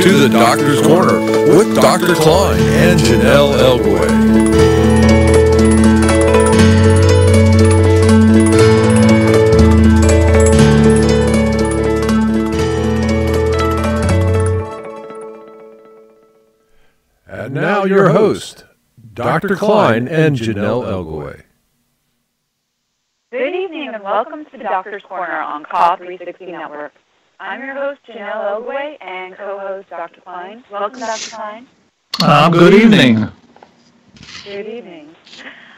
to the Doctor's Corner with Dr. Kline and Janelle Elgoway. And now your host, Dr. Kline and Janelle Elgoway. Good evening and welcome to the Doctor's Corner on Call 360 Network. I'm your host, Janelle Elgoway, and co-host Dr. Kline. Welcome, Dr. Kline. Good evening. Good evening.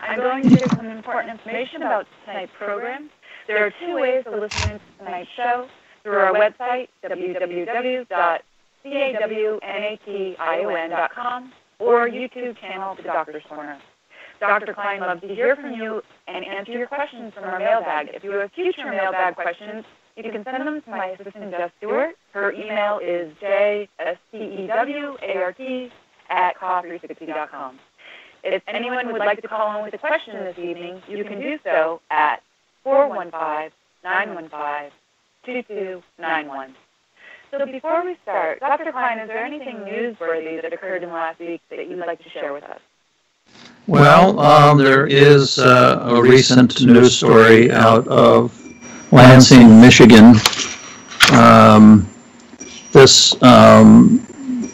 I'm going to share some important information about tonight's program. There are two ways to listen to tonight's show: through our website, www.cawnation.com, or YouTube channel, The Doctor's Corner. Dr. Kline loves to hear from you and answer your questions from our mailbag. If you have future mailbag questions, you can send them to my assistant, Jess Stewart. Her email is jstewart@call360.com. If anyone would like to call in with a question this evening, you can do so at 415-915-2291. So before we start, Dr. Kline, is there anything newsworthy that occurred in the last week that you'd like to share with us? Well, there is a recent news story out of Lansing, Michigan. This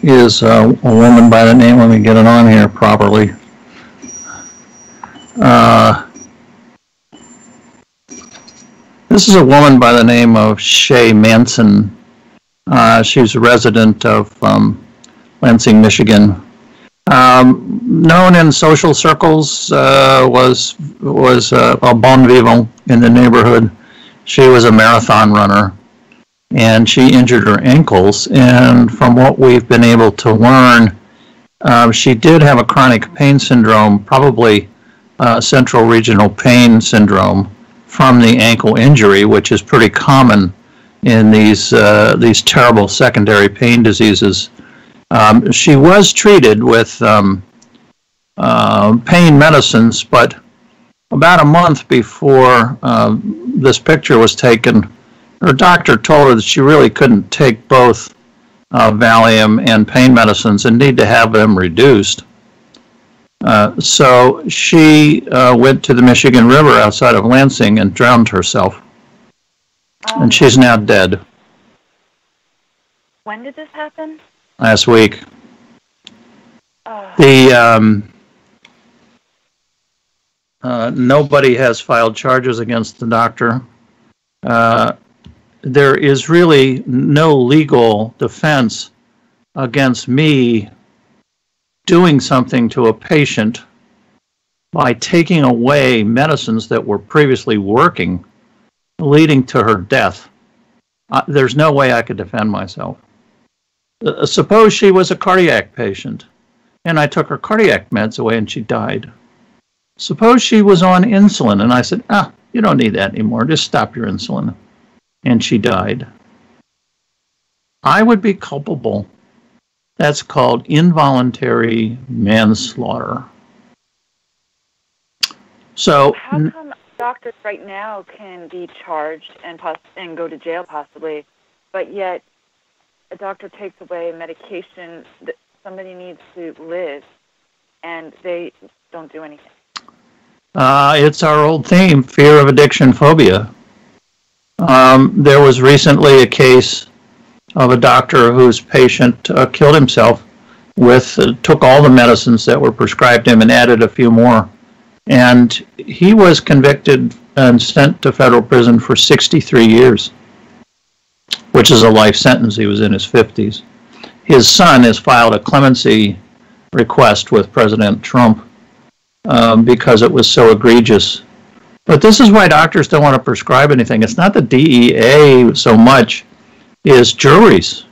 is a woman by the name, let me get it on here properly. This is a woman by the name of Shay Manson. She's a resident of Lansing, Michigan. Known in social circles, was a bon vivant in the neighborhood. She was a marathon runner, and she injured her ankles. And from what we've been able to learn, she did have a chronic pain syndrome, probably central regional pain syndrome from the ankle injury, which is pretty common in these terrible secondary pain diseases. She was treated with pain medicines, but about a month before this picture was taken, her doctor told her that she really couldn't take both Valium and pain medicines and need to have them reduced. So she went to the Michigan River outside of Lansing and drowned herself. And she's now dead. When did this happen? Last week. Nobody has filed charges against the doctor. There is really no legal defense against me doing something to a patient by taking away medicines that were previously working, leading to her death. There's no way I could defend myself. Suppose she was a cardiac patient, and I took her cardiac meds away and she died. Suppose she was on insulin, and I said, you don't need that anymore, just stop your insulin, and she died. I would be culpable. That's called involuntary manslaughter. So, how come doctors right now can be charged and go to jail possibly, but yet a doctor takes away medication that somebody needs to live, and they don't do anything? It's our old theme, fear of addiction phobia. There was recently a case of a doctor whose patient killed himself took all the medicines that were prescribed him and added a few more. And he was convicted and sent to federal prison for 63 years. Which is a life sentence. He was in his 50s. His son has filed a clemency request with President Trump because it was so egregious. But this is why doctors don't want to prescribe anything. It's not the DEA so much, it's juries.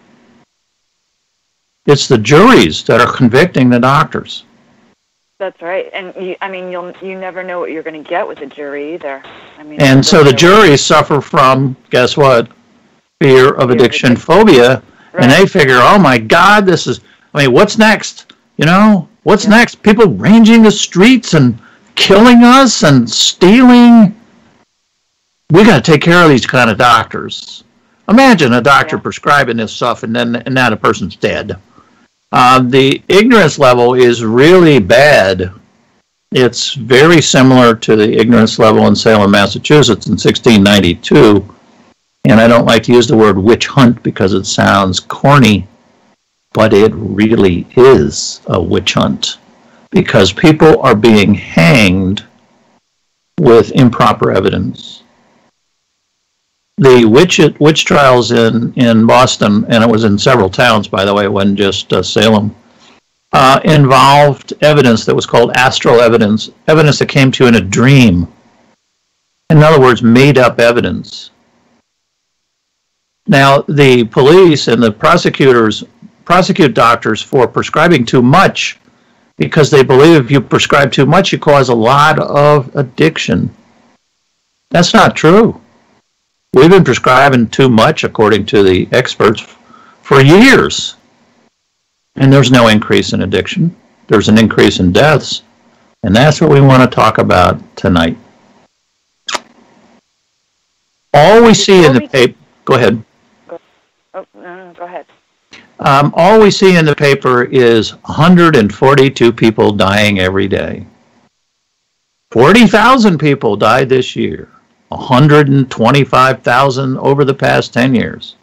It's the juries that are convicting the doctors. That's right. And you never know what you're going to get with a jury either. And so the juries suffer from, guess what? Fear of addiction phobia, right. And they figure, oh my God, what's next? What's next? People ranging the streets and killing us and stealing. We got to take care of these kind of doctors. Imagine a doctor prescribing this stuff and now the person's dead. The ignorance level is really bad. It's very similar to the ignorance level in Salem, Massachusetts in 1692. And I don't like to use the word witch hunt because it sounds corny, but it really is a witch hunt because people are being hanged with improper evidence. The witch trials in Boston, and it was in several towns, by the way, it wasn't just Salem, involved evidence that was called astral evidence, evidence that came to you in a dream. In other words, made up evidence. Now, the police and the prosecutors prosecute doctors for prescribing too much because they believe if you prescribe too much, you cause a lot of addiction. That's not true. We've been prescribing too much, according to the experts, for years. And there's no increase in addiction. There's an increase in deaths. And that's what we want to talk about tonight. All we see in the paper... Go ahead. No, go ahead. All we see in the paper is 142 people dying every day. 40,000 people died this year. 125,000 over the past 10 years.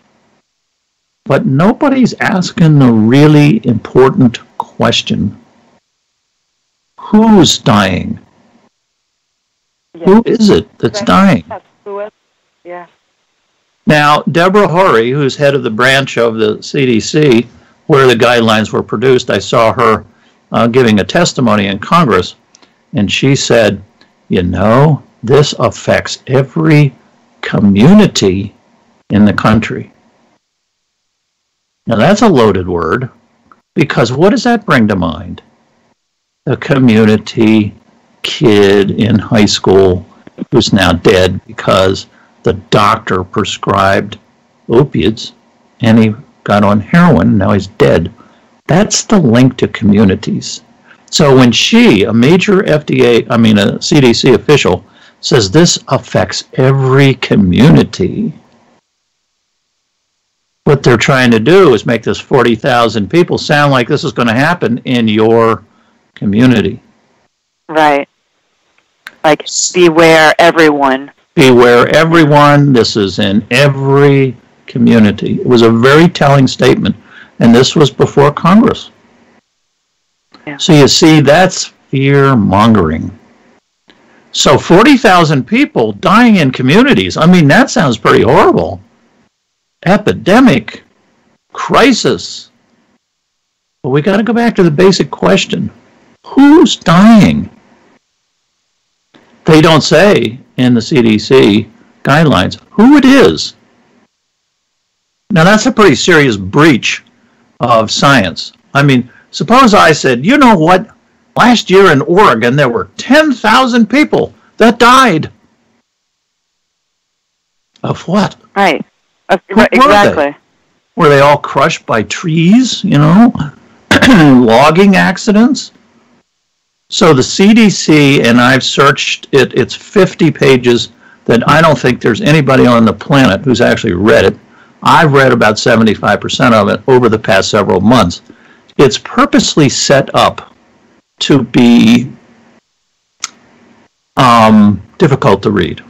But nobody's asking the really important question. Who's dying? Yeah. Who is it that's dying? Yeah. Now, Deborah Horry, who's head of the branch of the CDC, where the guidelines were produced, I saw her giving a testimony in Congress, and she said, you know, this affects every community in the country. Now, that's a loaded word, because what does that bring to mind? A community kid in high school who's now dead because the doctor prescribed opiates and he got on heroin and now he's dead. That's the link to communities. So when a major a CDC official says this affects every community, what they're trying to do is make this 40,000 people sound like this is going to happen in your community. Right. Like, beware everyone. Beware everyone. This is in every community. It was a very telling statement, and this was before Congress. Yeah. So you see, that's fear-mongering. So 40,000 people dying in communities, I mean, that sounds pretty horrible. Epidemic, crisis. But we got to go back to the basic question. Who's dying? They don't say in the CDC guidelines who it is. Now, that's a pretty serious breach of science. I mean, suppose I said, you know what? Last year in Oregon, there were 10,000 people that died. Of what? Right. Exactly. Were they all crushed by trees, logging accidents? So the CDC, and I've searched it, it's 50 pages that I don't think there's anybody on the planet who's actually read it. I've read about 75% of it over the past several months. It's purposely set up to be difficult to read.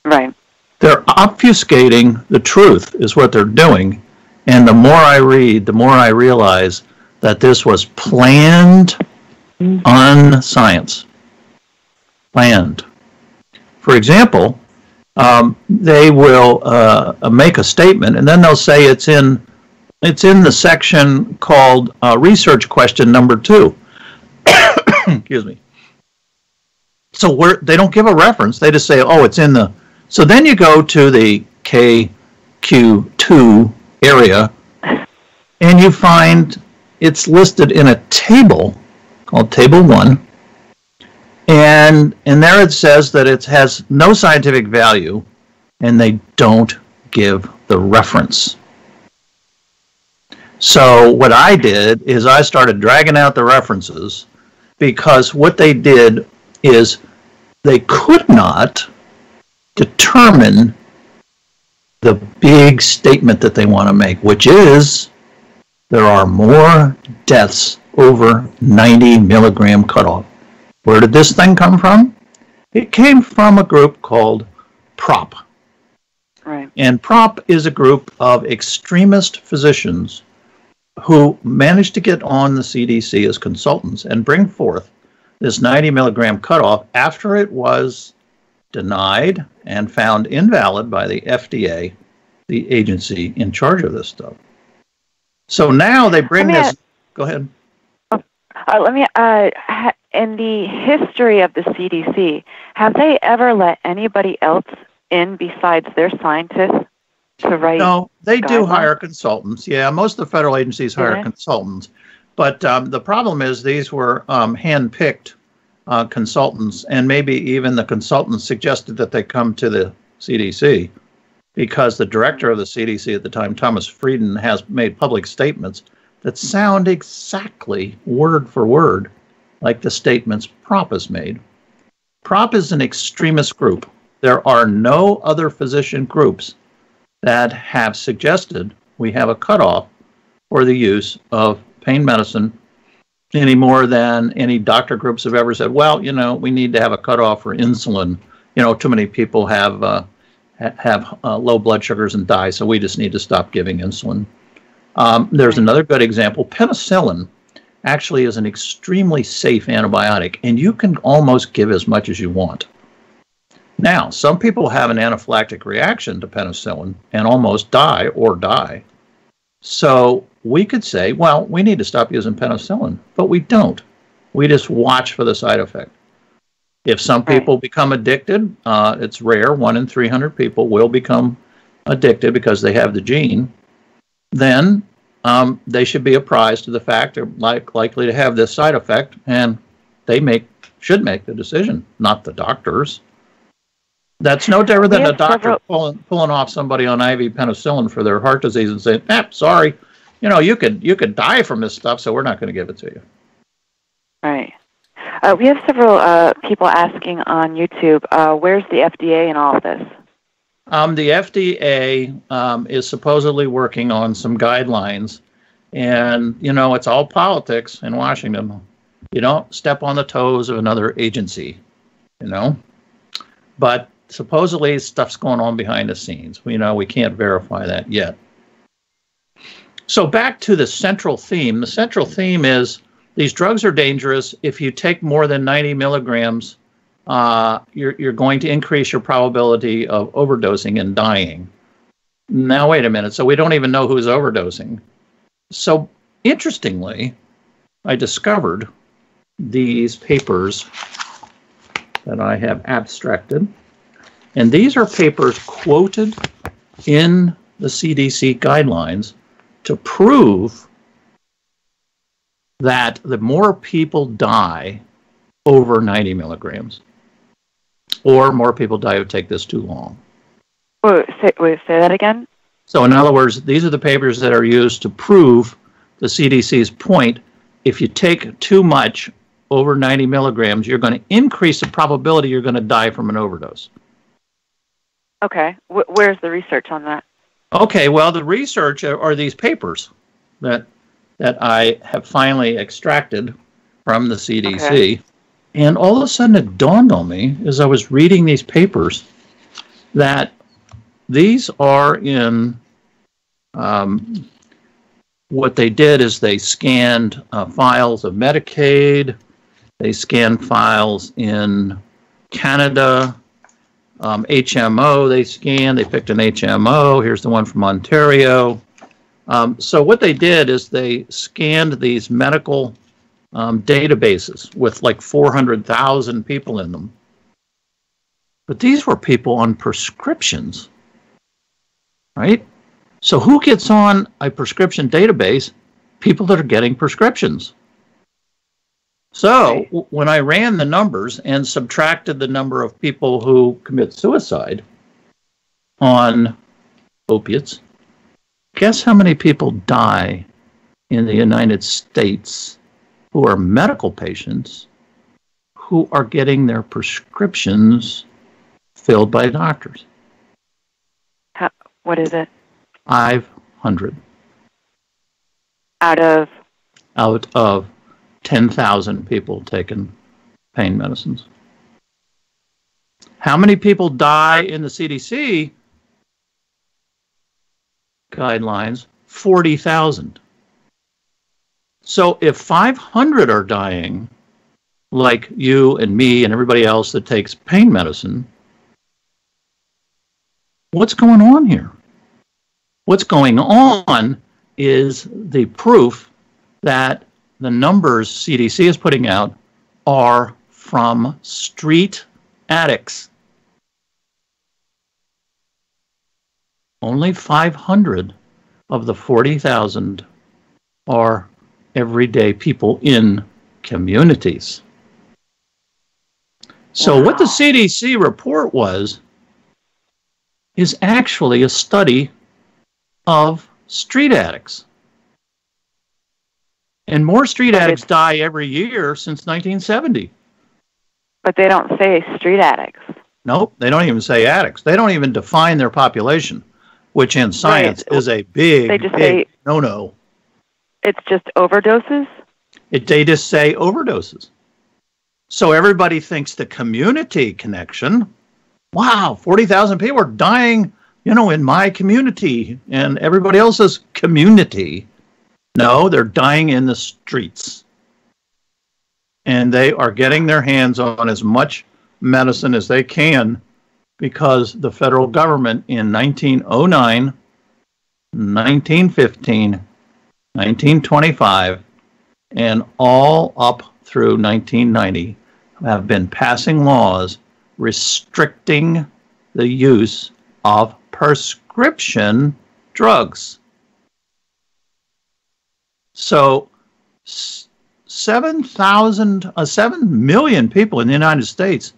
Right. They're obfuscating the truth is what they're doing. And the more I read, the more I realize that this was planned on science. Planned. For example, they will make a statement, and then they'll say it's in the section called research question number 2. Excuse me. So they don't give a reference. They just say, oh, it's in the... So then you go to the KQ2 area, and you find it's listed in a table called Table 1, and there it says that it has no scientific value, and they don't give the reference. So what I did is I started dragging out the references, because what they did is they could not determine the big statement that they want to make, which is there are more deaths over 90 milligram cutoff. Where did this thing come from? It came from a group called PROP. Right. And PROP is a group of extremist physicians who managed to get on the CDC as consultants and bring forth this 90 milligram cutoff after it was denied and found invalid by the FDA, the agency in charge of this stuff. So now they bring this. Go ahead. In the history of the CDC, have they ever let anybody else in besides their scientists to write? No, they do guidelines? hire consultants. Yeah, most of the federal agencies hire consultants. But the problem is these were hand-picked consultants, and maybe even the consultants suggested that they come to the CDC because the director of the CDC at the time, Thomas Frieden, has made public statements that sound exactly word for word like the statements PROP has made. PROP is an extremist group. There are no other physician groups that have suggested we have a cutoff for the use of pain medicine any more than any doctor groups have ever said, well, you know, we need to have a cutoff for insulin. You know, too many people have low blood sugars and die, so we just need to stop giving insulin. There's another good example. Penicillin actually is an extremely safe antibiotic, and you can almost give as much as you want. Now, some people have an anaphylactic reaction to penicillin and almost die or die. So we could say, well, we need to stop using penicillin, but we don't. We just watch for the side effect. If some people become addicted, it's rare, 1 in 300 people will become addicted because they have the gene, then they should be apprised of the fact they're likely to have this side effect, and they should make the decision, not the doctors. That's no different than a doctor pulling off somebody on IV penicillin for their heart disease and saying, sorry, you know, you could die from this stuff, so we're not going to give it to you. Right. We have several people asking on YouTube, where's the FDA in all of this? The FDA is supposedly working on some guidelines, and, you know, it's all politics in Washington. You don't step on the toes of another agency, you know. But supposedly stuff's going on behind the scenes. We can't verify that yet. So back to the central theme. The central theme is these drugs are dangerous. If you take more than 90 milligrams, you're going to increase your probability of overdosing and dying. Now, wait a minute. So we don't even know who's overdosing. So interestingly, I discovered these papers that I have abstracted. And these are papers quoted in the CDC guidelines to prove that the more people die over 90 milligrams, or more people die who take this too long. Say that again? So in other words, these are the papers that are used to prove the CDC's point. If you take too much over 90 milligrams, you're going to increase the probability you're going to die from an overdose. Okay. Where's the research on that? Okay, well, the research are these papers that I have finally extracted from the CDC. Okay. And all of a sudden it dawned on me as I was reading these papers that these are in what they did is they scanned files of Medicaid, they scanned files in Canada, HMO they picked an HMO, here's the one from Ontario. So what they did is they scanned these medical databases with like 400,000 people in them. But these were people on prescriptions, right? So who gets on a prescription database? People that are getting prescriptions. So when I ran the numbers and subtracted the number of people who commit suicide on opiates, guess how many people die in the United States who are medical patients who are getting their prescriptions filled by doctors? What is it? 500 Out of? out of 10,000 people taking pain medicines. How many people die in the CDC guidelines? 40,000. So if 500 are dying, like you and me and everybody else that takes pain medicine, what's going on here? What's going on is the proof that the numbers CDC is putting out are from street addicts. Only 500 of the 40,000 are everyday people in communities. So what the CDC report was is actually a study of street addicts. And more street addicts die every year since 1970. But they don't say street addicts. Nope, they don't even say addicts. They don't even define their population, which in science is a big no-no. It's just overdoses? They just say overdoses. So everybody thinks the community connection, wow, 40,000 people are dying, in my community and everybody else's community. No, they're dying in the streets. And they are getting their hands on as much medicine as they can because the federal government in 1909, 1915, 1925, and all up through 1990 have been passing laws restricting the use of prescription drugs. So 7 million people in the United States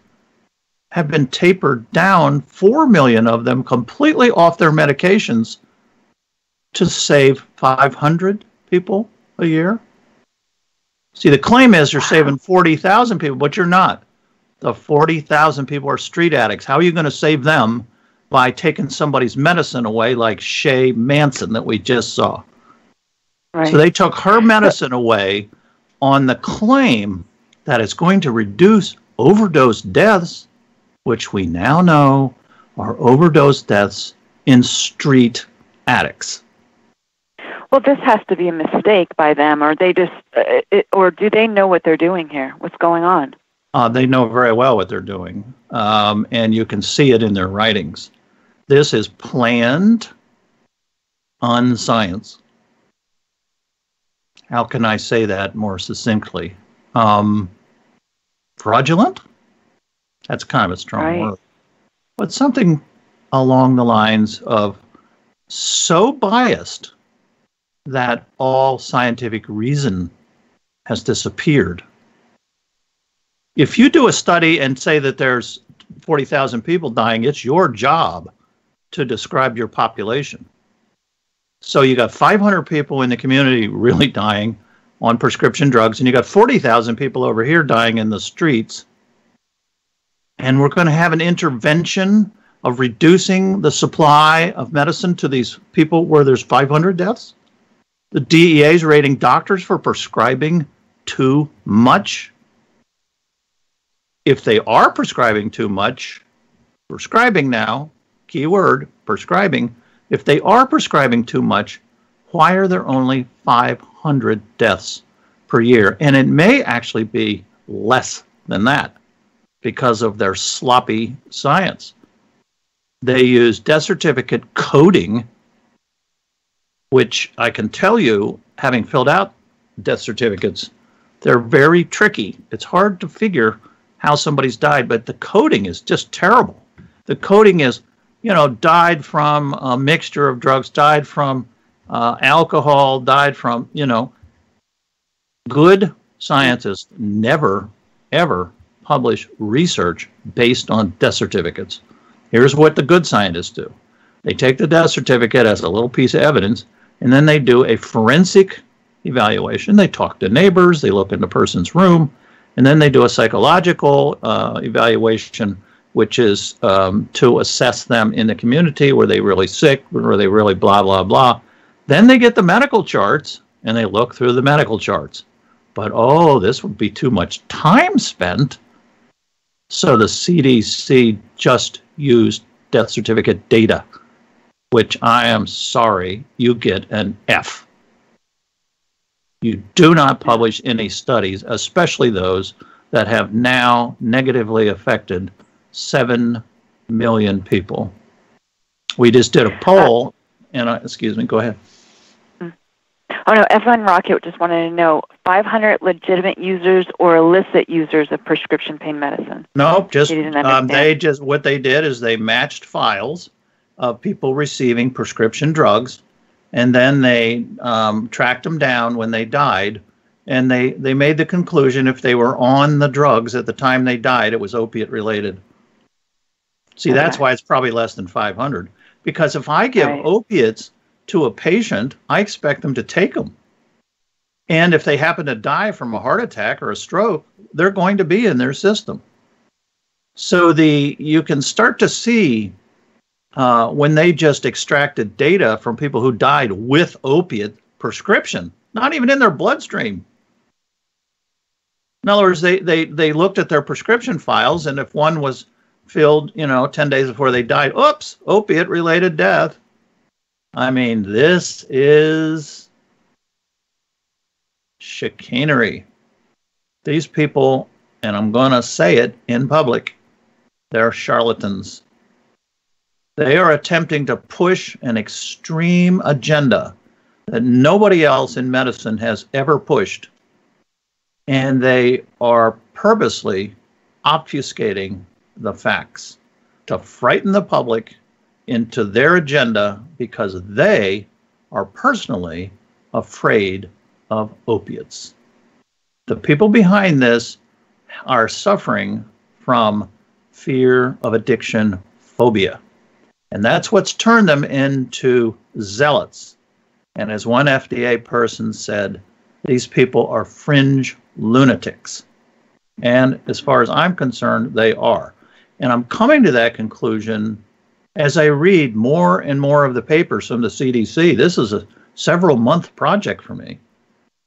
have been tapered down, 4 million of them completely off their medications to save 500 people a year. See, the claim is you're saving 40,000 people, but you're not. The 40,000 people are street addicts. How are you going to save them by taking somebody's medicine away like Shay Manson that we just saw? Right. So they took her medicine away on the claim that it's going to reduce overdose deaths, which we now know are overdose deaths in street addicts. Well, this has to be a mistake by them, or they just, or do they know what they're doing here? What's going on? They know very well what they're doing, and you can see it in their writings. This is planned unscience. How can I say that more succinctly? Fraudulent? That's kind of a strong word. But something along the lines of so biased that all scientific reason has disappeared. If you do a study and say that there's 40,000 people dying, it's your job to describe your population. So you got 500 people in the community really dying on prescription drugs, and you got 40,000 people over here dying in the streets. And we're going to have an intervention of reducing the supply of medicine to these people where there's 500 deaths? The DEA is rating doctors for prescribing too much. If they are prescribing too much, prescribing now, keyword, prescribing, if they are prescribing too much, why are there only 500 deaths per year? And it may actually be less than that because of their sloppy science. They use death certificate coding, which I can tell you, having filled out death certificates, they're very tricky. It's hard to figure how somebody's died, but the coding is just terrible. The coding is, died from a mixture of drugs, died from alcohol, died from, Good scientists never, ever publish research based on death certificates. Here's what the good scientists do. They take the death certificate as a little piece of evidence, and then they do a forensic evaluation. They talk to neighbors, they look in the person's room, and then they do a psychological evaluation which is to assess them in the community. Were they really sick? Were they really blah, blah, blah? Then they get the medical charts, and they look through the medical charts. But, this would be too much time spent. So the CDC just used death certificate data, which I am sorry, you get an F. You do not publish any studies, especially those that have now negatively affected 7 million people. We just did a poll, and excuse me, go ahead. Oh no, F1 Rocket just wanted to know 500 legitimate users or illicit users of prescription pain medicine. Nope, what they did is they matched files of people receiving prescription drugs, and then they tracked them down when they died, and they made the conclusion if they were on the drugs at the time they died, it was opiate related. See, that's why it's probably less than 500. Because if I give opiates to a patient, I expect them to take them. And if they happen to die from a heart attack or a stroke, they're going to be in their system. So you can start to see when they just extracted data from people who died with opiate prescription, not even in their bloodstream. In other words, they looked at their prescription files, and if one was filled, 10 days before they died, oops, opiate-related death. I mean, this is chicanery. These people, and I'm going to say it in public, they're charlatans. They are attempting to push an extreme agenda that nobody else in medicine has ever pushed. And they are purposely obfuscating the facts to frighten the public into their agenda because they are personally afraid of opiates. The people behind this are suffering from fear of addiction phobia. And that's what's turned them into zealots. And as one FDA person said, these people are fringe lunatics. And as far as I'm concerned, they are. And I'm coming to that conclusion as I read more and more of the papers from the CDC. This is a several month project for me,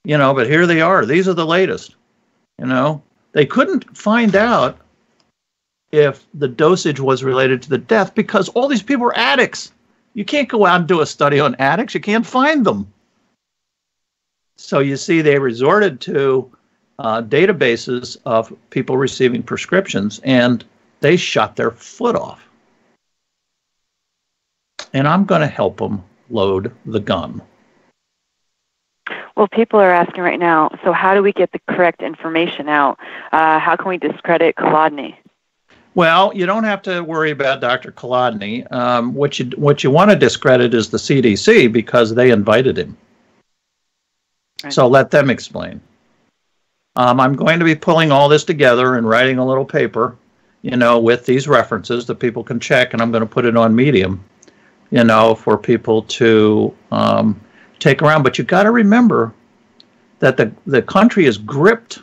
but here they are. These are the latest. They couldn't find out if the dosage was related to the death because all these people were addicts. You can't go out and do a study on addicts. You can't find them. So you see, they resorted to databases of people receiving prescriptions, and they shot their foot off. And I'm going to help them load the gun. Well, people are asking right now, so how do we get the correct information out? How can we discredit Kolodny? Well, you don't have to worry about Dr. Kolodny. What you want to discredit is the CDC because they invited him. Right. So let them explain. I'm going to be pulling all this together and writing a little paper, with these references that people can check, and I'm going to put it on Medium, for people to take around. But you got to remember that the country is gripped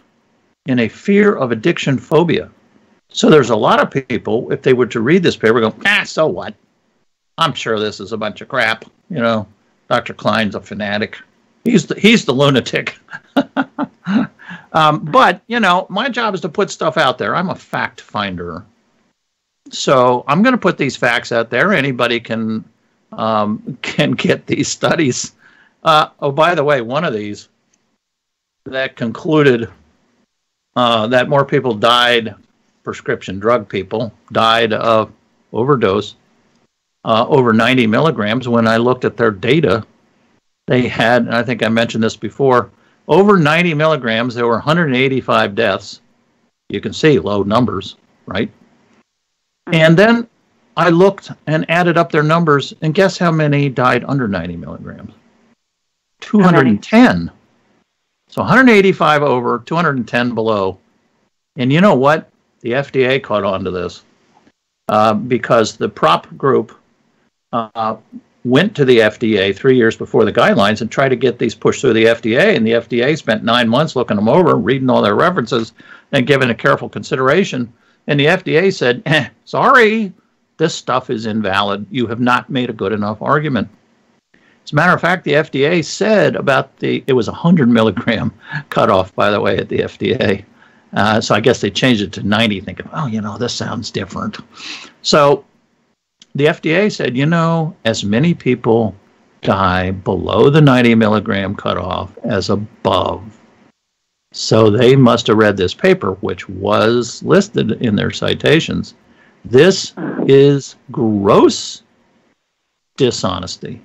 in a fear of addiction phobia. So there's a lot of people, if they were to read this paper, go, so what? I'm sure this is a bunch of crap. Dr. Kline's a fanatic. He's the lunatic. But, my job is to put stuff out there. I'm a fact finder. So I'm going to put these facts out there. Anybody can get these studies. By the way, one of these that concluded that more people died, prescription drug people, died of overdose over 90 milligrams. When I looked at their data, they had, and I think I mentioned this before, over 90 milligrams, there were 185 deaths. You can see low numbers, right? And then I looked and added up their numbers, and guess how many died under 90 milligrams? 210. So 185 over, 210 below. And you know what? The FDA caught on to this because the prop group went to the FDA 3 years before the guidelines and tried to get these pushed through the FDA, and the FDA spent 9 months looking them over, reading all their references, and giving it careful consideration. And the FDA said, sorry, this stuff is invalid. You have not made a good enough argument. As a matter of fact, the FDA said it was 100 milligram cutoff, by the way, at the FDA. So I guess they changed it to 90, thinking, this sounds different. So the FDA said, as many people die below the 90 milligram cutoff as above. So they must have read this paper, which was listed in their citations. This is gross dishonesty.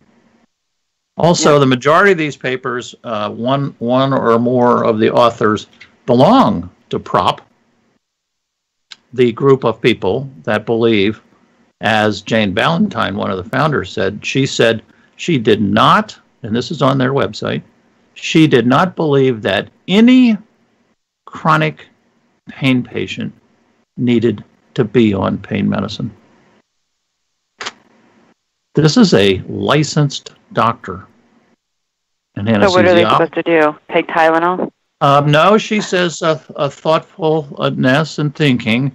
Also, the majority of these papers, one or more of the authors belong to PROP, the group of people that believe, as Jane Ballantyne, one of the founders, said she did not, and this is on their website, she did not believe that any chronic pain patient needed to be on pain medicine. This is a licensed doctor. An anesthesiologist. So what are they supposed to do? Take Tylenol? No, she says a thoughtfulness and thinking.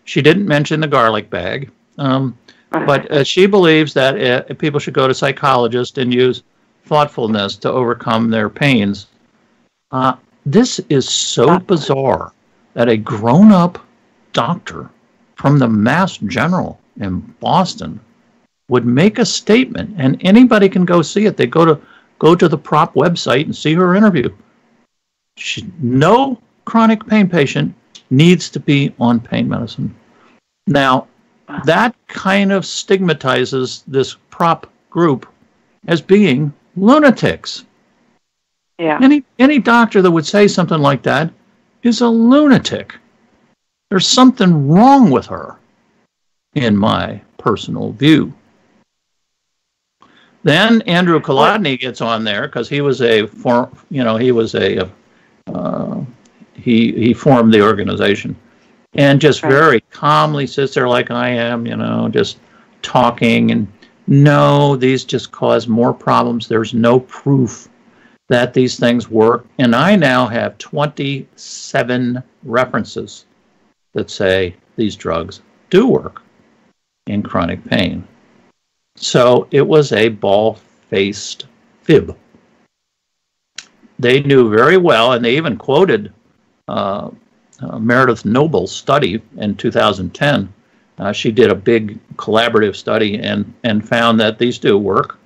She didn't mention the garlic bag. But she believes that people should go to psychologists and use thoughtfulness to overcome their pains. This is so bizarre that a grown-up doctor from the Mass General in Boston would make a statement, and anybody can go see it. They go to the PROP website and see her interview. No chronic pain patient needs to be on pain medicine. Now, that kind of stigmatizes this PROP group as being lunatics. Yeah. Any doctor that would say something like that is a lunatic. There's something wrong with her, in my personal view. Then Andrew Kolodny gets on there because he formed the organization, and just very calmly sits there like I am, just talking. And no, these just cause more problems. There's no proof that these things work. And I now have 27 references that say these drugs do work in chronic pain. So it was a bald-faced fib. They knew very well, and they even quoted Meredith Noble's study in 2010. She did a big collaborative study and found that these do work.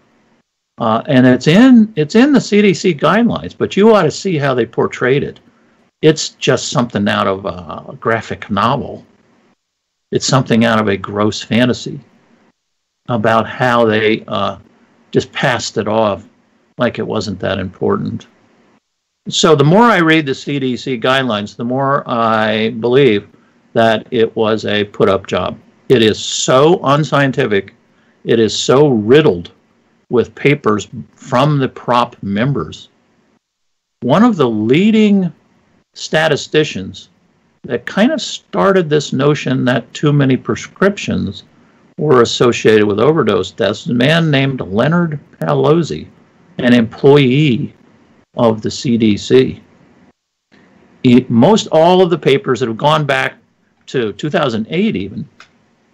And it's in the CDC guidelines, but you ought to see how they portrayed it. It's just something out of a graphic novel. It's something out of a gross fantasy about how they just passed it off like it wasn't that important. So the more I read the CDC guidelines, the more I believe that it was a put-up job. It is so unscientific. It is so riddled with papers from the PROP members. One of the leading statisticians that kind of started this notion that too many prescriptions were associated with overdose deaths is a man named Leonard Palozzi, an employee of the CDC. Most all of the papers that have gone back to 2008 even,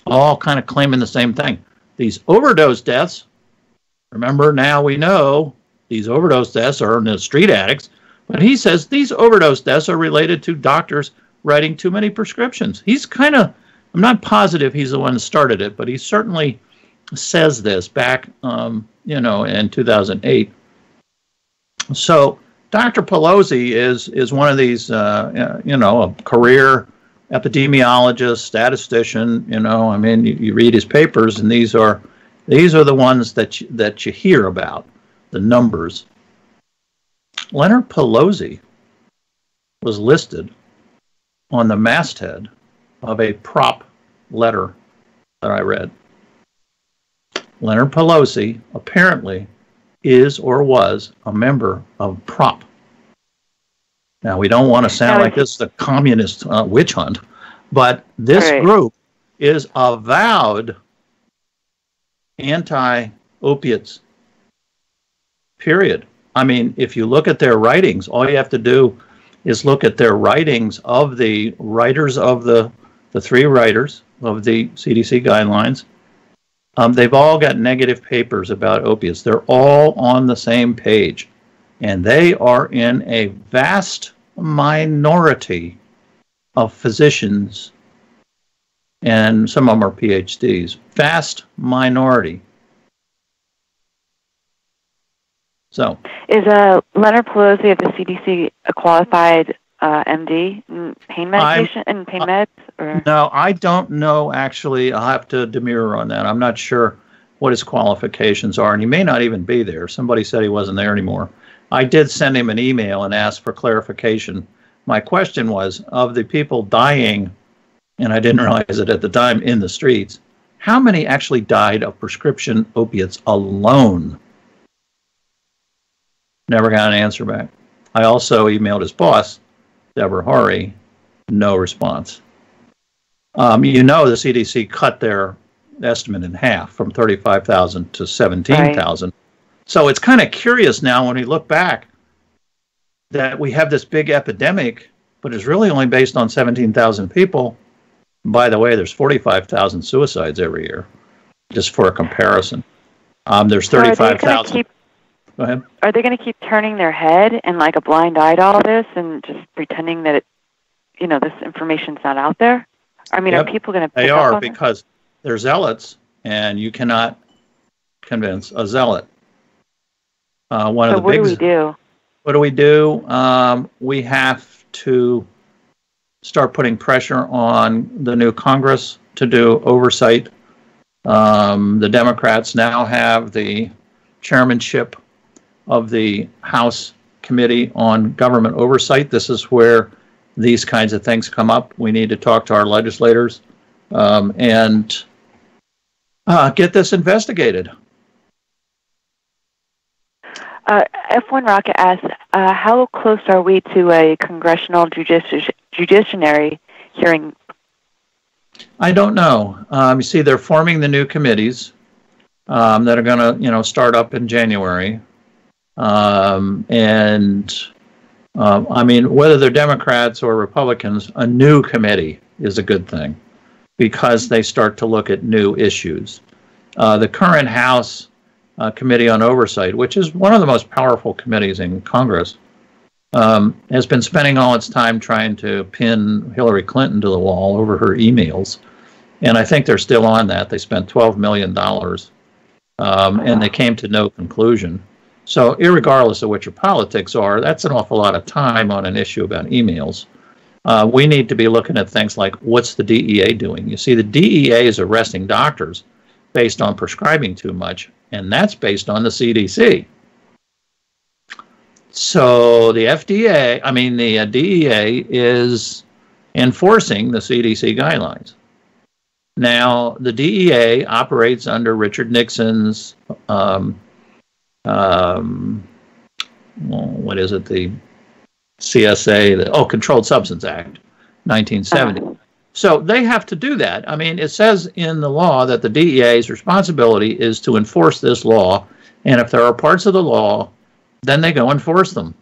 all kind of claiming the same thing. These overdose deaths, remember, now we know these overdose deaths are in the street addicts, but he says these overdose deaths are related to doctors writing too many prescriptions. He's kind of, I'm not positive he's the one that started it, but he certainly says this back, in 2008. So Dr. Palozzi is one of these, a career epidemiologist, statistician. You read his papers, and these are the ones that you hear about, the numbers. Leonard Palozzi was listed on the masthead of a PROP letter that I read. Leonard Palozzi apparently is or was a member of PROP. Now, we don't want to sound like this is a communist witch hunt, but this group is avowed anti-opiates, period. I mean, if you look at their writings, all you have to do is look at their writings of the writers of the the 3 writers of the CDC guidelines. They've all got negative papers about opiates. They're all on the same page. And they are in a vast minority of physicians, and some of them are PhDs. Vast minority. So, is Leonard Pelosi of the CDC a qualified MD in pain medication and pain meds? Or? No, I don't know. Actually, I'll have to demur on that. I'm not sure what his qualifications are, and he may not even be there. Somebody said he wasn't there anymore. I did send him an email and ask for clarification. My question was, of the people dying, and I didn't realize it at the time, in the streets, how many actually died of prescription opiates alone? Never got an answer back. I also emailed his boss, Deborah Horry, no response. The CDC cut their estimate in half from 35,000 to 17,000. Right. So it's kind of curious now when we look back that we have this big epidemic, but it's really only based on 17,000 people. By the way, there's 45,000 suicides every year, just for a comparison. There's 35,000. Go ahead. Are they going to keep turning their head and like a blind eye to all this and just pretending that this information's not out there? I mean, Are people going to? They are, because they're zealots, and you cannot convince a zealot. What do we do? What do we do? We have to start putting pressure on the new Congress to do oversight. The Democrats now have the chairmanship of the House Committee on Government Oversight. This is where these kinds of things come up. We need to talk to our legislators and get this investigated. F1 Rocket asks, how close are we to a congressional judiciary hearing? I don't know. You see, they're forming the new committees that are going to, start up in January. I mean, whether they're Democrats or Republicans, a new committee is a good thing because they start to look at new issues. The current House Committee on Oversight, which is one of the most powerful committees in Congress, has been spending all its time trying to pin Hillary Clinton to the wall over her emails. And I think they're still on that. They spent $12 million, and they came to no conclusion. So irregardless of what your politics are, that's an awful lot of time on an issue about emails. We need to be looking at things like, what's the DEA doing? You see, the DEA is arresting doctors based on prescribing too much, and that's based on the CDC. So the the DEA is enforcing the CDC guidelines. Now, the DEA operates under Richard Nixon's the CSA, Controlled Substance Act, 1970. So they have to do that. I mean, it says in the law that the DEA's responsibility is to enforce this law, and if there are parts of the law, then they go enforce them.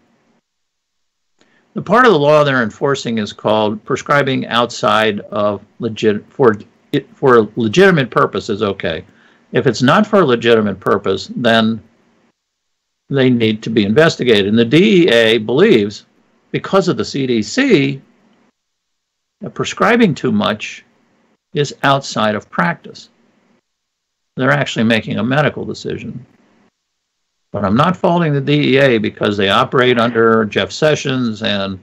The part of the law they're enforcing is called prescribing outside of for a legitimate purpose is okay. If it's not for a legitimate purpose, then they need to be investigated. And the DEA believes, because of the CDC, that prescribing too much is outside of practice. They're actually making a medical decision. But I'm not faulting the DEA because they operate under Jeff Sessions and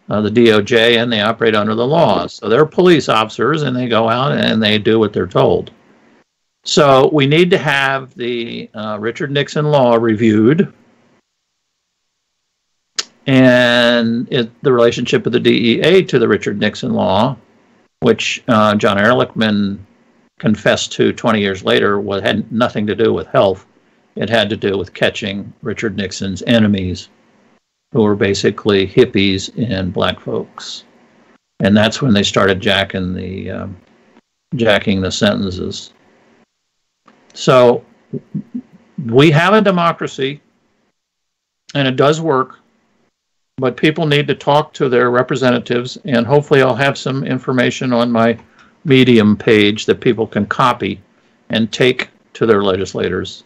the DOJ, and they operate under the laws. So they're police officers, and they go out and they do what they're told. So we need to have the Richard Nixon law reviewed, and the relationship of the DEA to the Richard Nixon law, which John Ehrlichman confessed to 20 years later had nothing to do with health. It had to do with catching Richard Nixon's enemies, who were basically hippies and black folks. And that's when they started jacking the sentences. So we have a democracy, and it does work, but people need to talk to their representatives, and hopefully I'll have some information on my Medium page that people can copy and take to their legislators.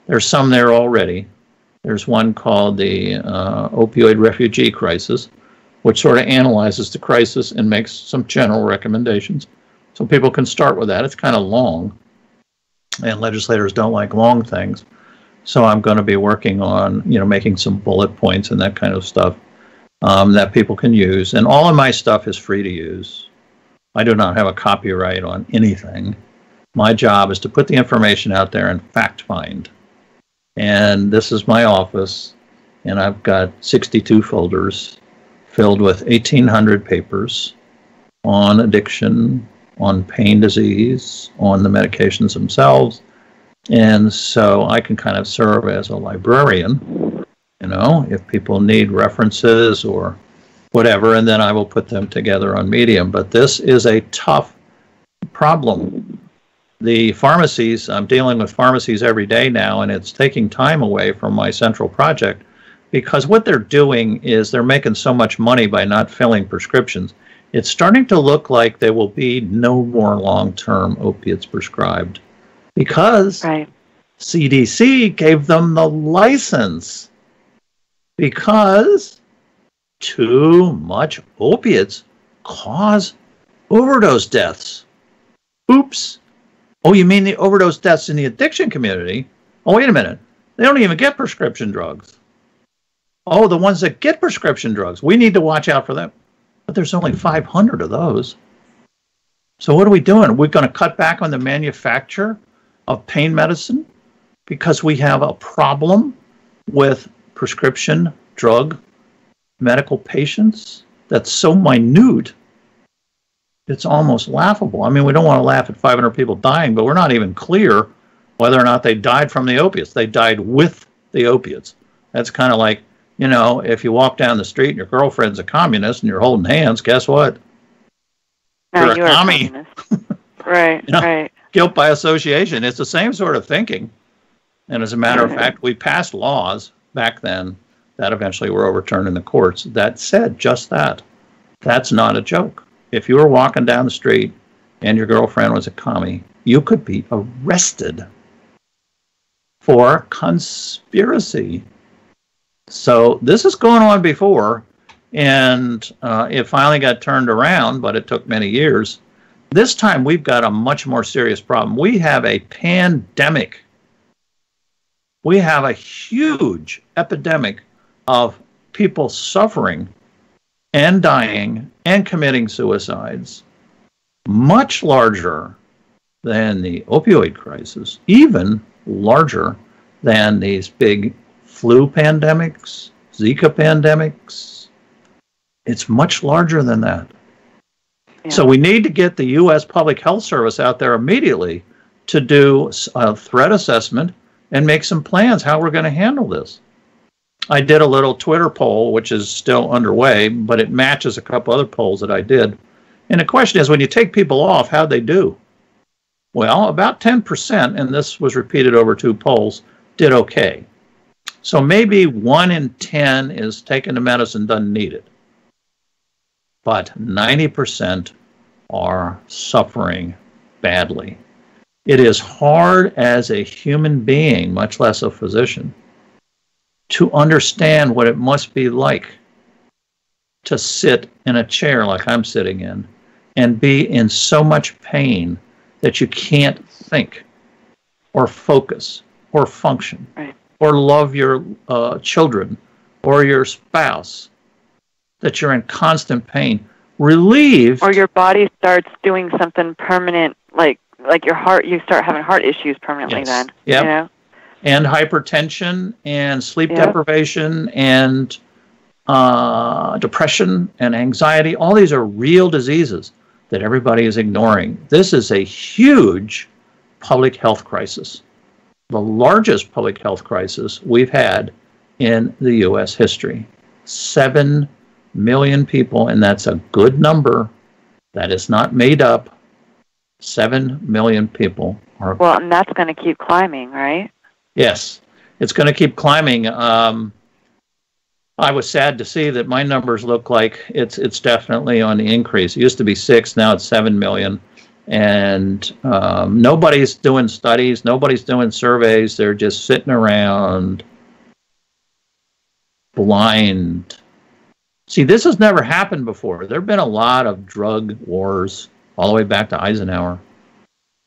There's some there already. There's one called the Opioid Refugee Crisis, which sort of analyzes the crisis and makes some general recommendations. So people can start with that. It's kind of long, and legislators don't like long things. So I'm going to be working on, making some bullet points and that kind of stuff that people can use. And all of my stuff is free to use. I do not have a copyright on anything. My job is to put the information out there and fact find. And this is my office, and I've got 62 folders filled with 1,800 papers on addiction, on pain disease, on the medications themselves. And so I can kind of serve as a librarian, if people need references or whatever, and then I will put them together on Medium. But this is a tough problem. The pharmacies, I'm dealing with pharmacies every day now, and it's taking time away from my central project because what they're doing is they're making so much money by not filling prescriptions. It's starting to look like there will be no more long-term opiates prescribed because CDC gave them the license because too much opiates cause overdose deaths. Oops. Oh, you mean the overdose deaths in the addiction community? Oh, wait a minute. They don't even get prescription drugs. Oh, the ones that get prescription drugs. We need to watch out for them. But there's only 500 of those. So what are we doing? Are we going to cut back on the manufacture of pain medicine because we have a problem with prescription drug medical patients that's so minute? It's almost laughable. I mean, we don't want to laugh at 500 people dying, but we're not even clear whether or not they died from the opiates. They died with the opiates. That's kind of like, if you walk down the street and your girlfriend's a communist and you're holding hands, guess what? No, you're a commie. Right, right. Guilt by association. It's the same sort of thinking. And as a matter of fact, we passed laws back then that eventually were overturned in the courts that said just that. That's not a joke. If you were walking down the street and your girlfriend was a commie, you could be arrested for conspiracy. So this is going on before, and it finally got turned around, but it took many years. This time we've got a much more serious problem. We have a pandemic. We have a huge epidemic of people suffering and dying and committing suicides, much larger than the opioid crisis, even larger than these big flu pandemics, Zika pandemics. It's much larger than that. Yeah. So we need to get the U.S. Public Health Service out there immediately to do a threat assessment and make some plans how we're going to handle this. I did a little Twitter poll, which is still underway, but it matches a couple other polls that I did. And the question is, when you take people off, how'd they do? Well, about 10%, and this was repeated over 2 polls, did okay. So maybe 1 in 10 is taking the medicine, doesn't need it. But 90% are suffering badly. It is hard as a human being, much less a physician, to understand what it must be like to sit in a chair like I'm sitting in and be in so much pain that you can't think or focus or function or love your children or your spouse, that you're in constant pain, relieved. Or your body starts doing something permanent, like your heart, you start having heart issues permanently then. Yep. And hypertension and sleep deprivation and depression and anxiety. All these are real diseases that everybody is ignoring. This is a huge public health crisis, the largest public health crisis we've had in the U.S. history. 7 million people, and that's a good number. That is not made up. 7 million people are. Well, and that's going to keep climbing, right? Yes, it's going to keep climbing. I was sad to see that my numbers look like it's definitely on the increase. It used to be 6, now it's 7 million. And nobody's doing studies, nobody's doing surveys. They're just sitting around blind. See, this has never happened before. There have been a lot of drug wars all the way back to Eisenhower.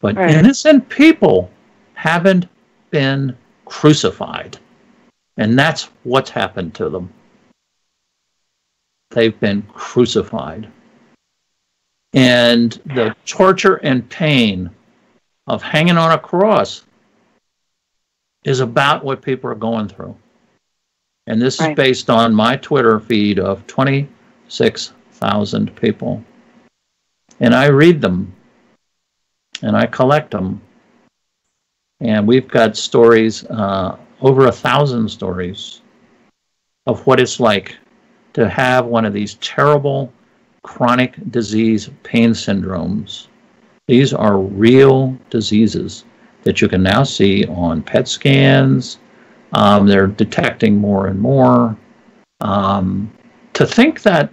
But innocent people haven't been crucified. And that's what's happened to them. They've been crucified. And the torture and pain of hanging on a cross is about what people are going through. And this is based on my Twitter feed of 26,000 people. And I read them, and I collect them. And we've got stories, over 1,000 stories, of what it's like to have one of these terrible chronic disease pain syndromes. These are real diseases that you can now see on PET scans. They're detecting more and more. To think that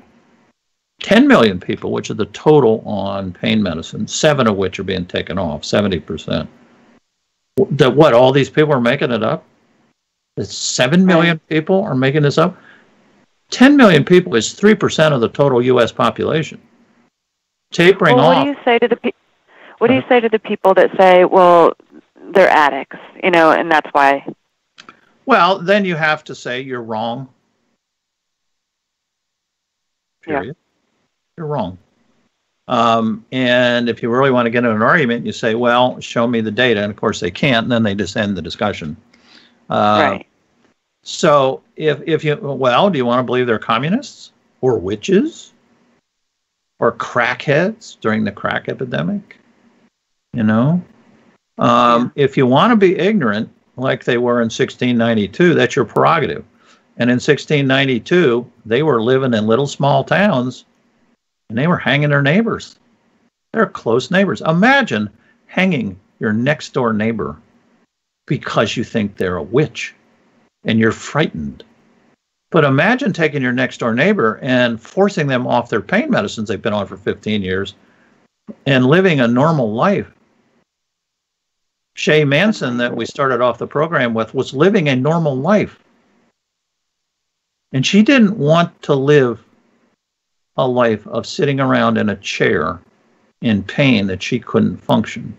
10 million people, which is the total on pain medicine, 7 of which are being taken off, 70%, that what, all these people are making it up? That 7 million people are making this up? 10 million people is 3% of the total U.S. population. Tapering off. What do you say to the people that say, well, they're addicts, and that's why? Well, then you have to say you're wrong. Period. Yeah. You're wrong. And if you really want to get in an argument, you say, well, show me the data. And of course they can't, and then they just end the discussion. So if you, well, do you want to believe they're communists or witches or crackheads during the crack epidemic? If you want to be ignorant, like they were in 1692, that's your prerogative. And in 1692, they were living in little small towns, and they were hanging their neighbors. They're close neighbors. Imagine hanging your next door neighbor because you think they're a witch and you're frightened. But imagine taking your next door neighbor and forcing them off their pain medicines they've been on for 15 years and living a normal life. Shay Manson, that we started off the program with, was living a normal life. And she didn't want to live a life of sitting around in a chair in pain that she couldn't function.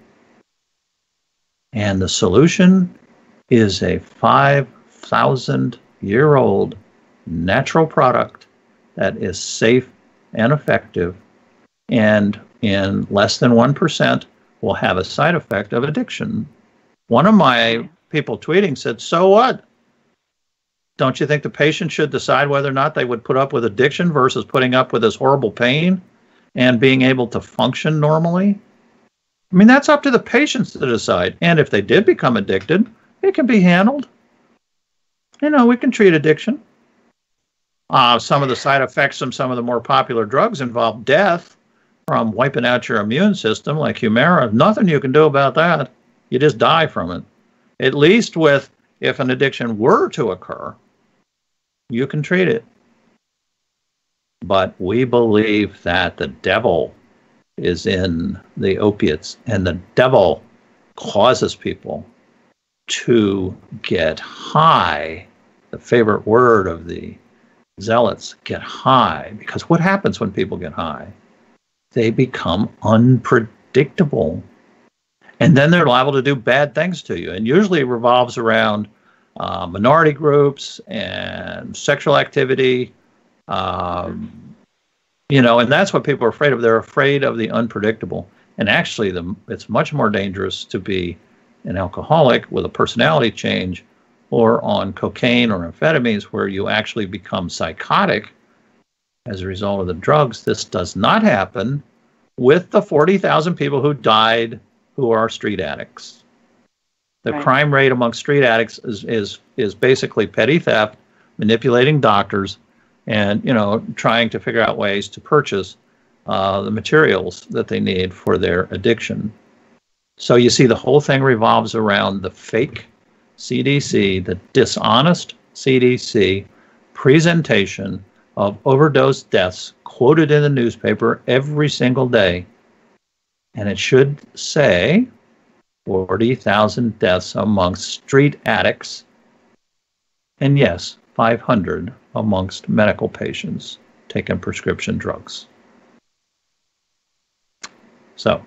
And the solution is a 5,000-year-old natural product that is safe and effective, and in less than 1% will have a side effect of addiction. One of my people tweeting said, so what? Don't you think the patient should decide whether or not they would put up with addiction versus putting up with this horrible pain and being able to function normally? I mean, that's up to the patients to decide. And if they did become addicted, it can be handled. We can treat addiction. Some of the side effects from some of the more popular drugs involve death from wiping out your immune system, like Humira. Nothing you can do about that. You just die from it. At least if an addiction were to occur, you can treat it. But we believe that the devil is in the opiates, and the devil causes people to get high. The favorite word of the zealots, get high. Because what happens when people get high? They become unpredictable. And then they're liable to do bad things to you. And usually it revolves around minority groups and sexual activity. And that's what people are afraid of. They're afraid of the unpredictable. And actually, it's much more dangerous to be an alcoholic with a personality change or on cocaine or amphetamines, where you actually become psychotic as a result of the drugs. This does not happen with the 40,000 people who died who are street addicts. The crime rate among street addicts is basically petty theft, manipulating doctors, and trying to figure out ways to purchase the materials that they need for their addiction. So you see, the whole thing revolves around the fake CDC, the dishonest CDC presentation of overdose deaths quoted in the newspaper every single day And it should say 40,000 deaths amongst street addicts. And yes, 500 amongst medical patients taking prescription drugs. So.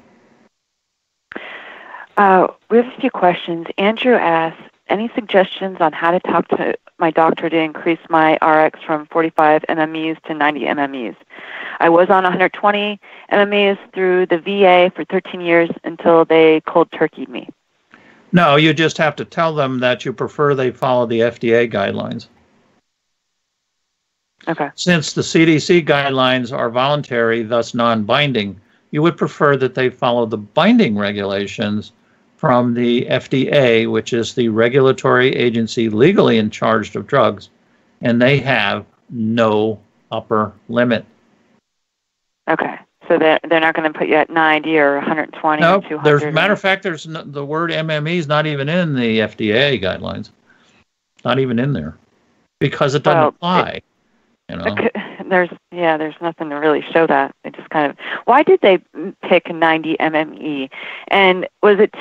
We have a few questions. Andrew asks, any suggestions on how to talk to my doctor to increase my RX from 45 MMEs to 90 MMEs? I was on 120 MMEs through the VA for 13 years until they cold turkeyed me. No, you just have to tell them that you prefer they follow the FDA guidelines. Okay. Since the CDC guidelines are voluntary, thus non-binding, you would prefer that they follow the binding regulations from the FDA, which is the regulatory agency legally in charge of drugs, and they have no upper limit. Okay. So they're not going to put you at 90 or 120 no, or 200? Matter of fact, there's the word MME is not even in the FDA guidelines. Not even in there. Because it doesn't apply. There's nothing to really show that. They just kind of. Why did they pick 90 MME? And was it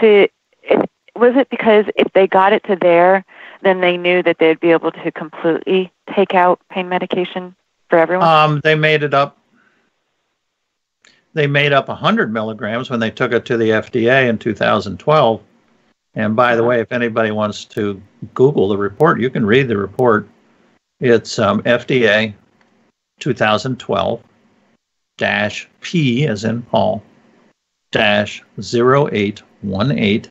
because if they got it to there, then they knew that they'd be able to completely take out pain medication for everyone? They made it up. They made up 100 milligrams when they took it to the FDA in 2012. And by the way, if anybody wants to Google the report, you can read the report. It's FDA 2012-P as in Paul -0818,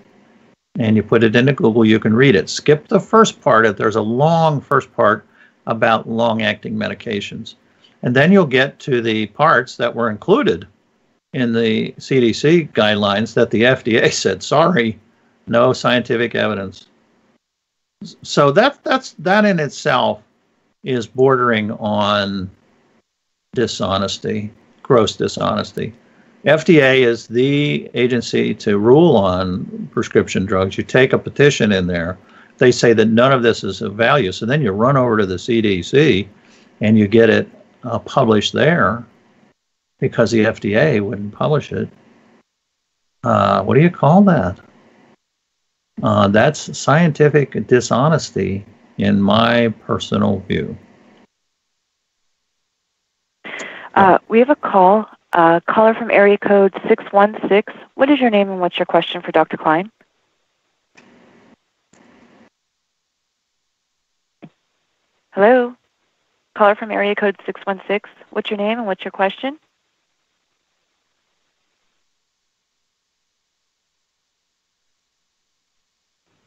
and you put it into Google, you can read it. Skip the first part. There's a long first part about long-acting medications. And then you'll get to the parts that were included in the CDC guidelines that the FDA said, sorry, no scientific evidence. So that in itself is bordering on dishonesty, gross dishonesty. FDA is the agency to rule on prescription drugs. You take a petition in there, they say that none of this is of value. So then you run over to the CDC and you get it published there because the FDA wouldn't publish it. What do you call that? That's scientific dishonesty in my personal view. We have a caller from area code 616. What is your name and what's your question for Dr. Kline? Hello? Caller from area code 616. What's your name and what's your question?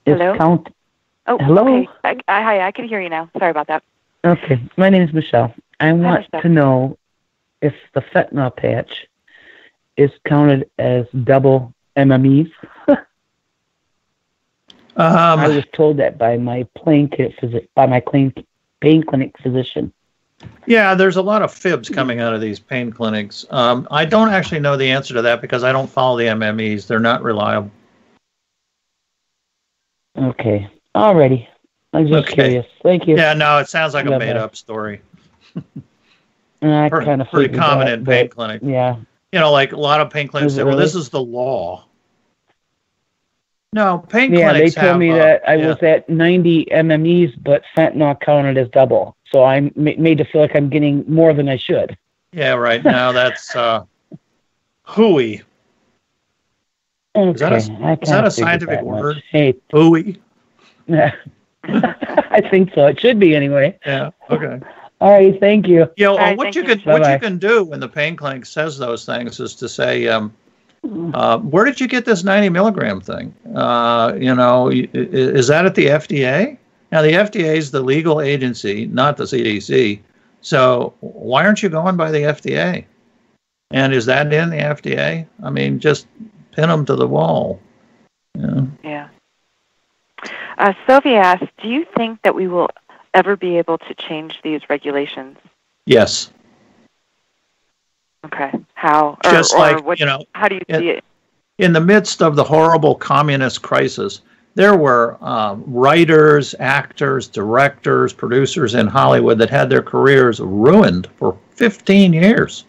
Hello? Hello? Okay. Hi, I can hear you now. Sorry about that. Okay. My name is Michelle. I want to know if the fentanyl patch is counted as double MMEs. I was told that by my pain clinic physician. Yeah, there's a lot of fibs coming out of these pain clinics. I don't actually know the answer to that because I don't follow the MMEs. They're not reliable. Okay. Alrighty. I'm just curious. Thank you. Yeah, no, it sounds like a made-up story. I kind of pretty common in pain clinics. Yeah. You know, like a lot of pain clinics say, well, this is the law. No, pain clinics they told me that I was at 90 MMEs, but fentanyl counted as double. So I'm made to feel like I'm getting more than I should. Yeah, right. Now that's hooey. Okay. Is that a scientific word? Hey. Hooey? Yeah. I think so. It should be anyway. Yeah, okay. All right, thank you. What you can do when the pain clinic says those things is to say, where did you get this 90 milligram thing? Is that at the FDA? Now, the FDA is the legal agency, not the CDC. So why aren't you going by the FDA? And is that in the FDA? I mean, just pin them to the wall. Yeah. Sylvia asked, do you think that we will ever be able to change these regulations? Yes. Okay. How? How do you see it? In the midst of the horrible communist crisis, there were writers, actors, directors, producers in Hollywood that had their careers ruined for 15 years.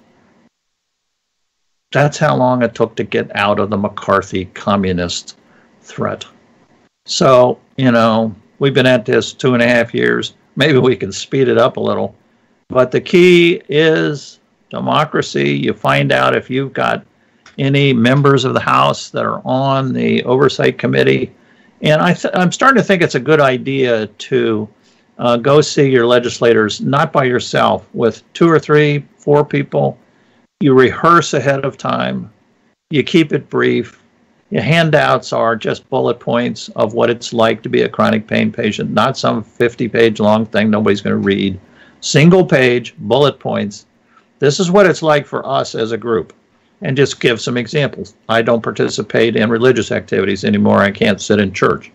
That's how long it took to get out of the McCarthy communist threat. So, we've been at this 2.5 years. Maybe we can speed it up a little. But the key is democracy. You find out if you've got any members of the House that are on the Oversight Committee. And I'm starting to think it's a good idea to go see your legislators, not by yourself, with 2 or 3, 4 people. You rehearse ahead of time. You keep it brief. Your handouts are just bullet points of what it's like to be a chronic pain patient, not some 50-page long thing nobody's going to read. Single page, bullet points. This is what it's like for us as a group. And just give some examples. I don't participate in religious activities anymore. I can't sit in church.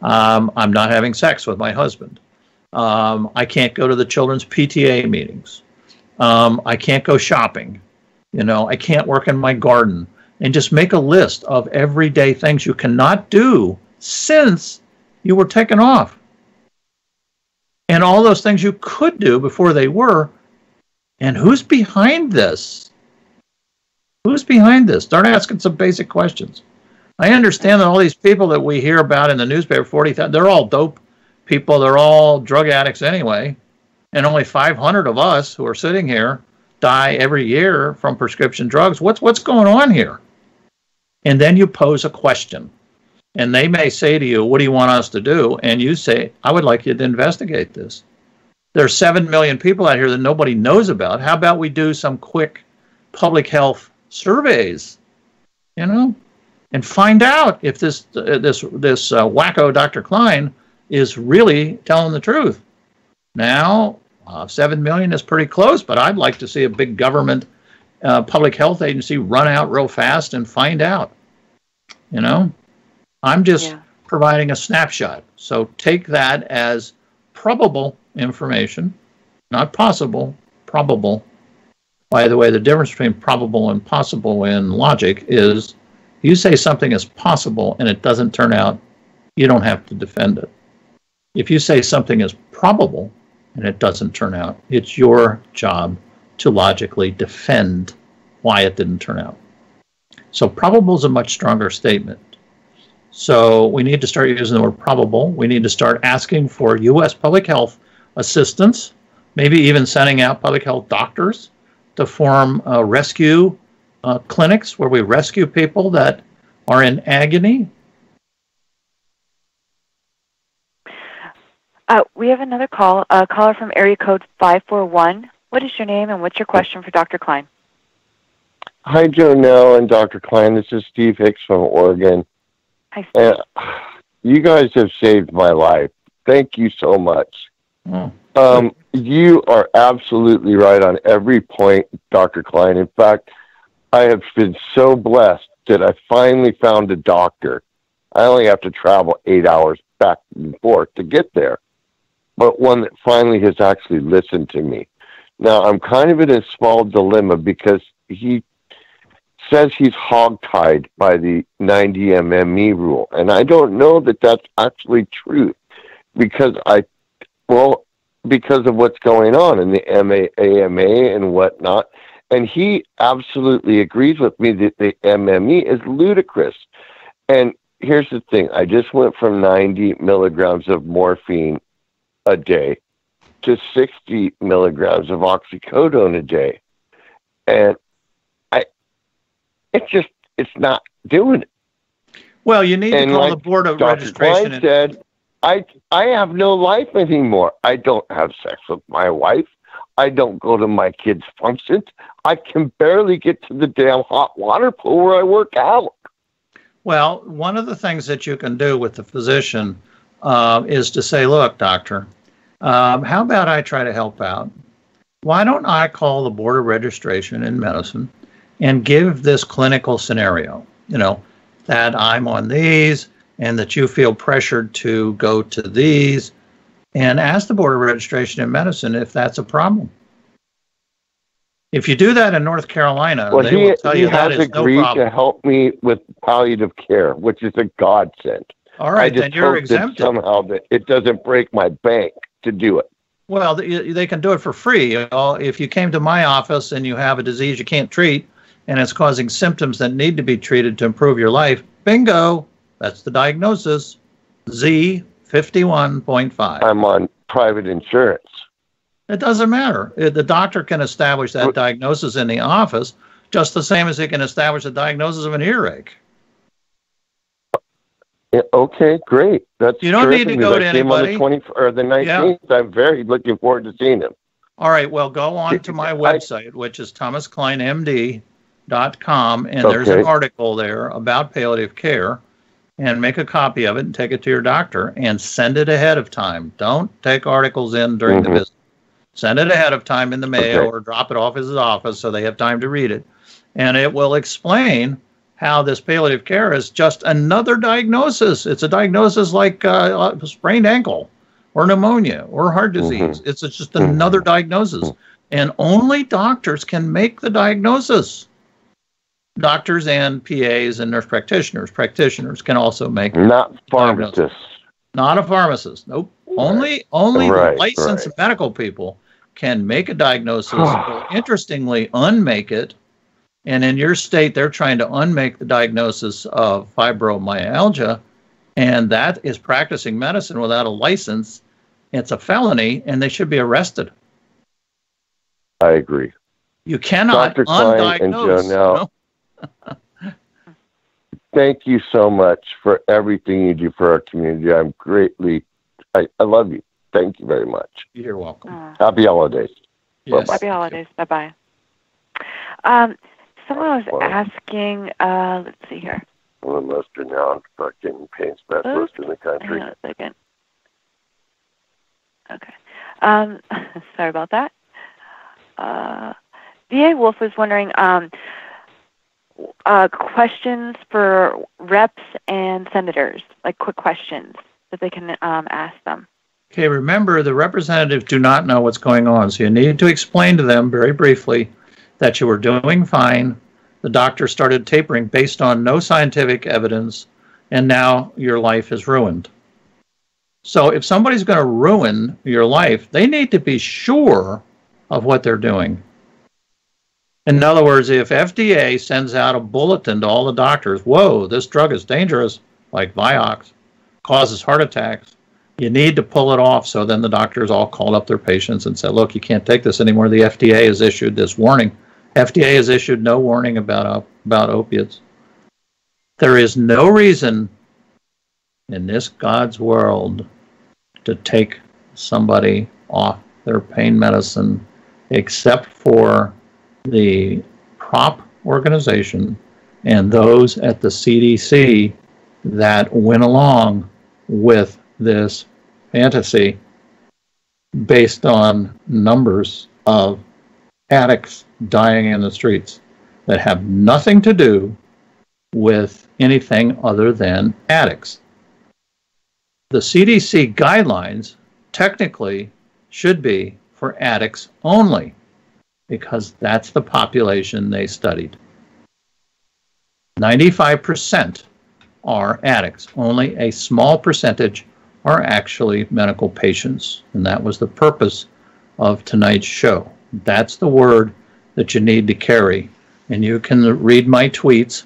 I'm not having sex with my husband. I can't go to the children's PTA meetings. I can't go shopping. I can't work in my garden. And just make a list of everyday things you cannot do since you were taken off. And all those things you could do before they were. And who's behind this? Who's behind this? Start asking some basic questions. I understand that all these people that we hear about in the newspaper, 40,000, they're all dope people. They're all drug addicts anyway. And only 500 of us who are sitting here die every year from prescription drugs. What's going on here? And then you pose a question. And they may say to you, what do you want us to do? And you say, I would like you to investigate this. There's 7 million people out here that nobody knows about. How about we do some quick public health surveys, and find out if this wacko Dr. Kline is really telling the truth. Now, 7 million is pretty close, but I'd like to see a big government public health agency run out real fast and find out. I'm just providing a snapshot. So take that as probable information, not possible, probable. By the way, the difference between probable and possible in logic is you say something is possible and it doesn't turn out, you don't have to defend it. If you say something is probable and it doesn't turn out, it's your job to logically defend why it didn't turn out. So probable is a much stronger statement. So we need to start using the word probable. We need to start asking for U.S. public health assistance, maybe even sending out public health doctors to form rescue clinics where we rescue people that are in agony. We have another call, a caller from area code 541. What is your name and what's your question for Dr. Kline? Hi, Jonelle and Dr. Kline. This is Steve Hicks from Oregon. Hi, Steve. You guys have saved my life. Thank you so much. You are absolutely right on every point, Dr. Kline. In fact, I have been so blessed that I finally found a doctor. I only have to travel 8 hours back and forth to get there, but one that finally has actually listened to me. Now, I'm kind of in a small dilemma because he says he's hogtied by the 90 MME rule, and I don't know that that's actually true because because of what's going on in the AMA and whatnot. And he absolutely agrees with me that the MME is ludicrous. And here's the thing. I just went from 90 milligrams of morphine a day to 60 milligrams of oxycodone a day. And it's not doing it. Well, you need to call the board of Dr. registration. Kline said, I have no life anymore. I don't have sex with my wife. I don't go to my kids' functions. I can barely get to the damn hot water pool where I work out. Well, one of the things that you can do with the physician is to say, look, doctor, how about I try to help out? Why don't I call the board of registration in medicine and give this clinical scenario, that I'm on these and that you feel pressured to go to these, and ask the board of registration in medicine if that's a problem. If you do that in North Carolina, they will tell you that is no problem. He has agreed to help me with palliative care, which is a godsend. All right, then you're exempted. Somehow that it doesn't break my bank to do it. Well, they can do it for free. If you came to my office and you have a disease you can't treat, and it's causing symptoms that need to be treated to improve your life, bingo, that's the diagnosis, Z51.5. I'm on private insurance. It doesn't matter. The doctor can establish that diagnosis in the office just the same as he can establish a diagnosis of an earache. Yeah, okay, great. That's you don't need to go to anybody. On the 20th or the 19th. Yeah. I'm very looking forward to seeing him. All right, well, go on to my website, which is thomasklinemd.com, and there's an article there about palliative care, and make a copy of it and take it to your doctor and send it ahead of time. Don't take articles in during the visit. Send it ahead of time in the mail or drop it off at his office so they have time to read it. And it will explain how this palliative care is just another diagnosis. It's a diagnosis like a sprained ankle or pneumonia or heart disease. It's just another diagnosis. And only doctors can make the diagnosis. Doctors and PAs and nurse practitioners. Practitioners can also make not pharmacists. Not a pharmacist. Nope. Only the licensed medical people can make a diagnosis or, interestingly, unmake it. And in your state, they're trying to unmake the diagnosis of fibromyalgia, and that is practicing medicine without a license. It's a felony, and they should be arrested. I agree. You cannot Dr. Kline and Joe, thank you so much for everything you do for our community. I love you. Thank you very much. You're welcome. Happy holidays. Yes. Happy holidays. Bye-bye. Someone was asking, let's see here. One of the most renowned fucking pain specialists in the country. Hang on a second. Okay. Sorry about that. VA Wolf was wondering, questions for reps and senators, like quick questions that they can ask them. Okay, remember, the representatives do not know what's going on, so you need to explain to them very briefly that you were doing fine, the doctor started tapering based on no scientific evidence, and now your life is ruined. So if somebody's going to ruin your life, they need to be sure of what they're doing. In other words, if FDA sends out a bulletin to all the doctors, whoa, this drug is dangerous, like Vioxx, causes heart attacks, you need to pull it off. So then the doctors all called up their patients and said, look, you can't take this anymore. The FDA has issued this warning. FDA has issued no warning about opiates. There is no reason in this God's world to take somebody off their pain medicine except for the prop organization and those at the CDC that went along with this fantasy based on numbers of addicts dying in the streets that have nothing to do with anything other than addicts. The CDC guidelines technically should be for addicts only because that's the population they studied. 95% are addicts. Only a small percentage are actually medical patients, and that was the purpose of tonight's show. That's the word that you need to carry, and you can read my tweets,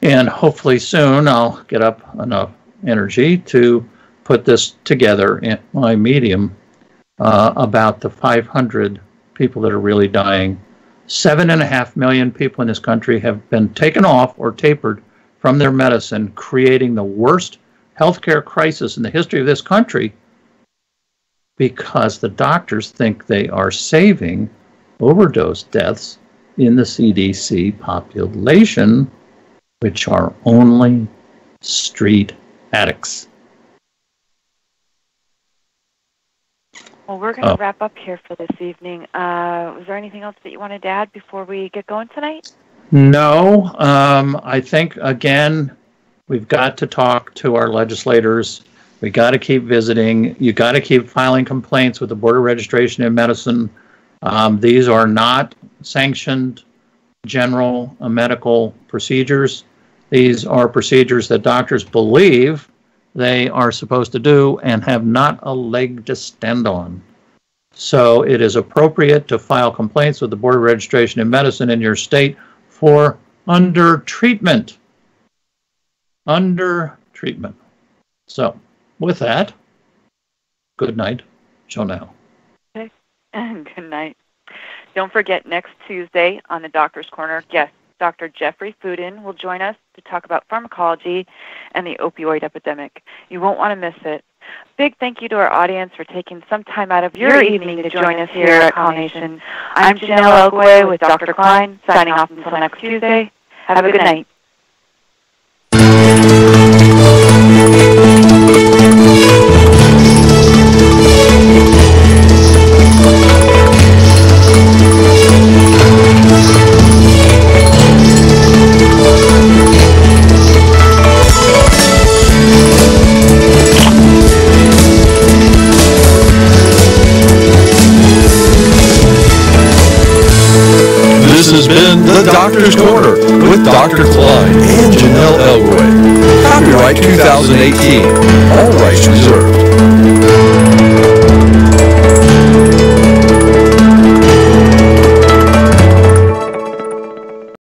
and hopefully soon I'll get up enough energy to put this together in my medium about the 500 people that are really dying. 7.5 million people in this country have been taken off or tapered from their medicine, creating the worst healthcare crisis in the history of this country because the doctors think they are saving overdose deaths in the CDC population, which are only street addicts. Well, we're going to wrap up here for this evening. Was there anything else that you wanted to add before we get going tonight? No. I think, again, we've got to talk to our legislators. We got to keep visiting. You got to keep filing complaints with the Board of Registration in Medicine. These are not sanctioned general medical procedures. These are procedures that doctors believe they are supposed to do and have not a leg to stand on. So it is appropriate to file complaints with the Board of Registration in Medicine in your state for under treatment. Under treatment. So with that, good night. Ciao now. Okay. Good night. Don't forget, next Tuesday on the Doctor's Corner, guest Dr. Jeffrey Fudin will join us to talk about pharmacology and the opioid epidemic. You won't want to miss it. Big thank you to our audience for taking some time out of your evening to join us here at Kline Nation. I'm Janelle Elgway with Dr. Kline, signing off until next Tuesday. Have a good night. This has been The Doctor's Corner with Dr. Kline and Janelle Elgway. Copyright 2018.